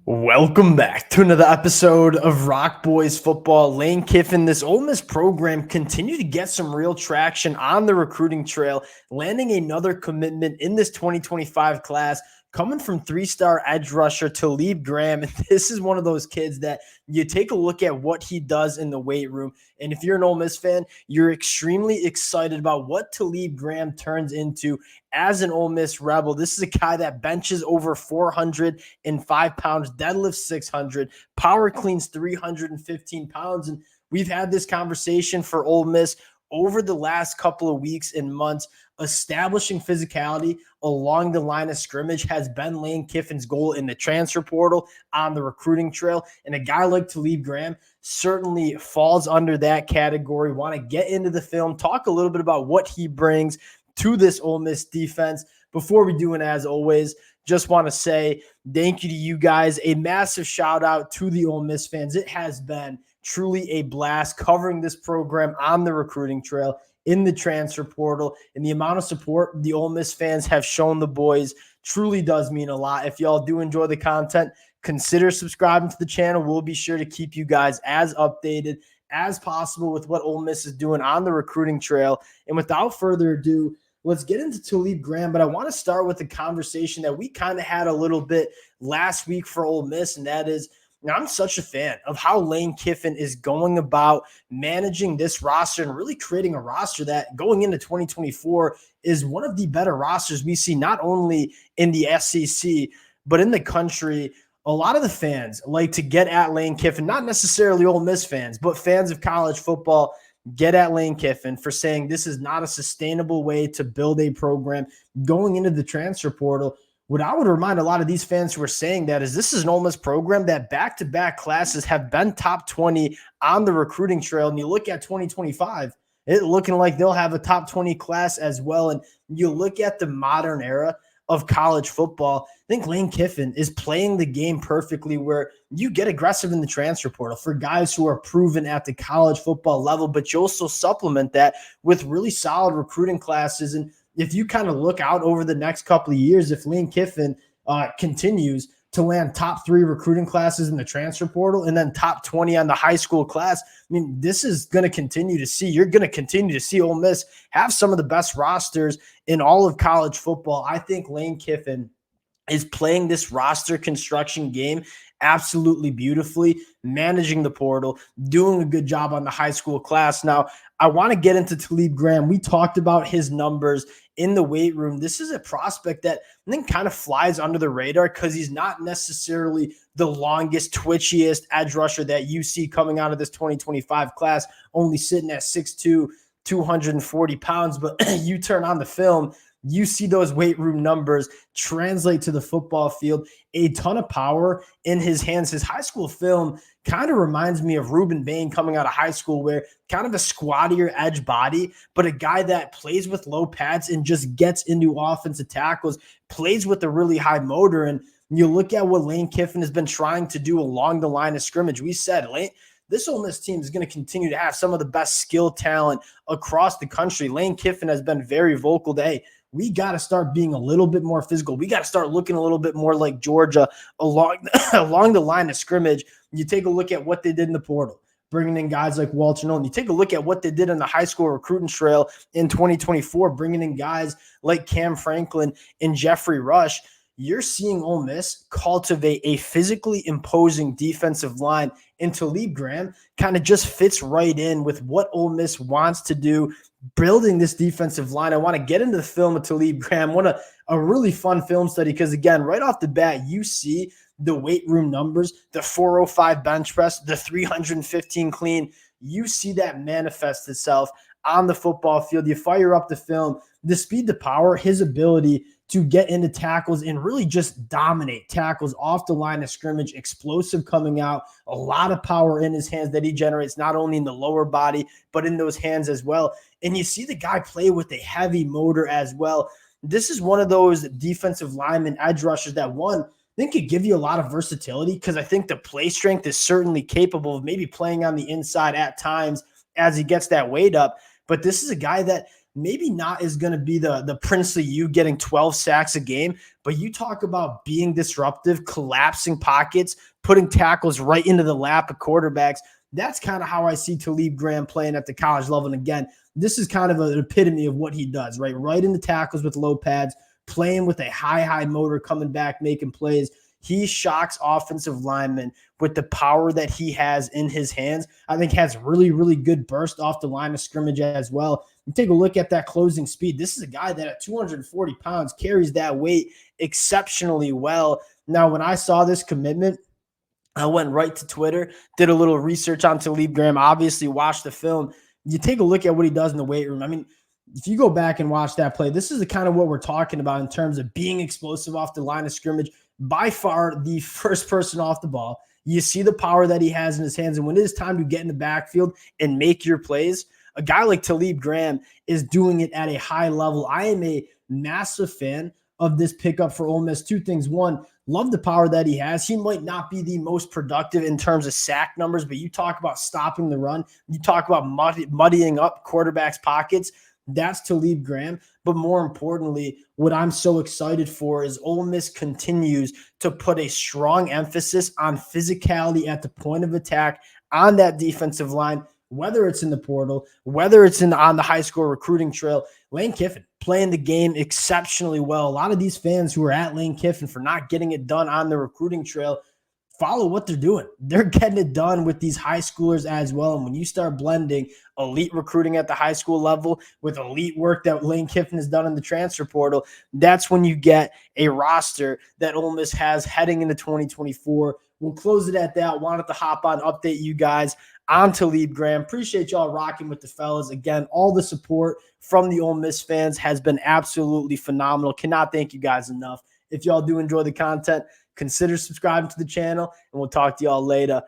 Welcome back to another episode of Rock Boys Football. Lane Kiffin, this Ole Miss program continued to get some real traction on the recruiting trail, landing another commitment in this 2025 class, coming from three-star edge rusher Talib Graham. And this is one of those kids that you take a look at what he does in the weight room. And if you're an Ole Miss fan, you're extremely excited about what Talib Graham turns into as an Ole Miss Rebel. This is a guy that benches over 405 pounds, deadlifts 600, power cleans 315 pounds. And we've had this conversation for Ole Miss over the last couple of weeks and months. Establishing physicality along the line of scrimmage has been Lane Kiffin's goal in the transfer portal, on the recruiting trail. And a guy like Talib Graham certainly falls under that category. Want to get into the film, talk a little bit about what he brings to this Ole Miss defense. Before we do, and as always, just want to say thank you to you guys. A massive shout out to the Ole Miss fans. It has been truly a blast covering this program on the recruiting trail, in the transfer portal, and the amount of support the Ole Miss fans have shown the boys truly does mean a lot. If y'all do enjoy the content, consider subscribing to the channel. We'll be sure to keep you guys as updated as possible with what Ole Miss is doing on the recruiting trail. And without further ado, let's get into Talib Graham, but I want to start with a conversation that we kind of had a little bit last week for Ole Miss, and that is, I'm such a fan of how Lane Kiffin is going about managing this roster and really creating a roster that going into 2024 is one of the better rosters we see, not only in the SEC, but in the country. A lot of the fans like to get at Lane Kiffin, not necessarily Ole Miss fans, but fans of college football get at Lane Kiffin for saying this is not a sustainable way to build a program going into the transfer portal. What I would remind a lot of these fans who are saying that is this is an Ole Miss program that back-to-back classes have been top 20 on the recruiting trail. And you look at 2025, it looking like they'll have a top 20 class as well. And you look at the modern era of college football, I think Lane Kiffin is playing the game perfectly where you get aggressive in the transfer portal for guys who are proven at the college football level, but you also supplement that with really solid recruiting classes. And if you kind of look out over the next couple of years, if Lane Kiffin continues to land top 3 recruiting classes in the transfer portal and then top 20 on the high school class, I mean, this is going to continue to see. You're going to continue to see Ole Miss have some of the best rosters in all of college football. I think Lane Kiffin is playing this roster construction game absolutely beautifully, managing the portal, doing a good job on the high school class. Now, I want to get into Talib Graham. We talked about his numbers in the weight room. This is a prospect that I think kind of flies under the radar because he's not necessarily the longest, twitchiest edge rusher that you see coming out of this 2025 class, only sitting at 6'2", 240 pounds. But you turn on the film, you see those weight room numbers translate to the football field. A ton of power in his hands. His high school film kind of reminds me of Ruben Bain coming out of high school, where kind of a squattier edge body, but a guy that plays with low pads and just gets into offensive tackles, plays with a really high motor. And you look at what Lane Kiffin has been trying to do along the line of scrimmage. We said, this Ole Miss team is going to continue to have some of the best skill talent across the country. Lane Kiffin has been very vocal that, hey, we got to start being a little bit more physical. We got to start looking a little bit more like Georgia along the line of scrimmage. You take a look at what they did in the portal, bringing in guys like Walter Nolan. You take a look at what they did in the high school recruiting trail in 2024, bringing in guys like Cam Franklin and Jeffrey Rush. You're seeing Ole Miss cultivate a physically imposing defensive line, and Talib Graham kind of just fits right in with what Ole Miss wants to do, building this defensive line. I want to get into the film of Talib Graham. A really fun film study because, again, right off the bat, you see the weight room numbers, the 405 bench press, the 315 clean. You see that manifest itself on the football field. You fire up the film, the speed, the power, his ability to get into tackles and really just dominate tackles off the line of scrimmage, explosive coming out, a lot of power in his hands that he generates not only in the lower body, but in those hands as well. And you see the guy play with a heavy motor as well. This is one of those defensive lineman edge rushers that, one, I think could give you a lot of versatility because I think the play strength is certainly capable of maybe playing on the inside at times as he gets that weight up. But this is a guy that maybe not is going to be the princely you getting 12 sacks a game, but you talk about being disruptive, collapsing pockets, putting tackles right into the lap of quarterbacks. That's kind of how I see Talib Graham playing at the college level. And again, this is kind of an epitome of what he does, right? Right into tackles with low pads, playing with a high motor, coming back, making plays. He shocks offensive linemen with the power that he has in his hands. I think has really good burst off the line of scrimmage as well. You take a look at that closing speed. This is a guy that at 240 pounds carries that weight exceptionally well. Now, when I saw this commitment, I went right to Twitter, did a little research on Talib Graham, obviously watched the film. You take a look at what he does in the weight room. I mean, if you go back and watch that play, this is the kind of what we're talking about in terms of being explosive off the line of scrimmage. By far the first person off the ball. You see the power that he has in his hands. And when it is time to get in the backfield and make your plays, a guy like Talib Graham is doing it at a high level. I am a massive fan of this pickup for Ole Miss. Two things. One, love the power that he has. He might not be the most productive in terms of sack numbers, but you talk about stopping the run. You talk about muddying up quarterbacks' pockets. That's Talib Graham. But more importantly, what I'm so excited for is Ole Miss continues to put a strong emphasis on physicality at the point of attack on that defensive line, whether it's in the portal, whether it's on the high school recruiting trail. Lane Kiffin playing the game exceptionally well. A lot of these fans who are at Lane Kiffin for not getting it done on the recruiting trail follow what they're doing. They're getting it done with these high schoolers as well. And when you start blending elite recruiting at the high school level with elite work that Lane Kiffin has done in the transfer portal, that's when you get a roster that Ole Miss has heading into 2024. We'll close it at that. Wanted to hop on, update you guys on Talib Graham. Appreciate y'all rocking with the fellas. Again, all the support from the Ole Miss fans has been absolutely phenomenal. Cannot thank you guys enough. If y'all do enjoy the content, consider subscribing to the channel, and we'll talk to y'all later.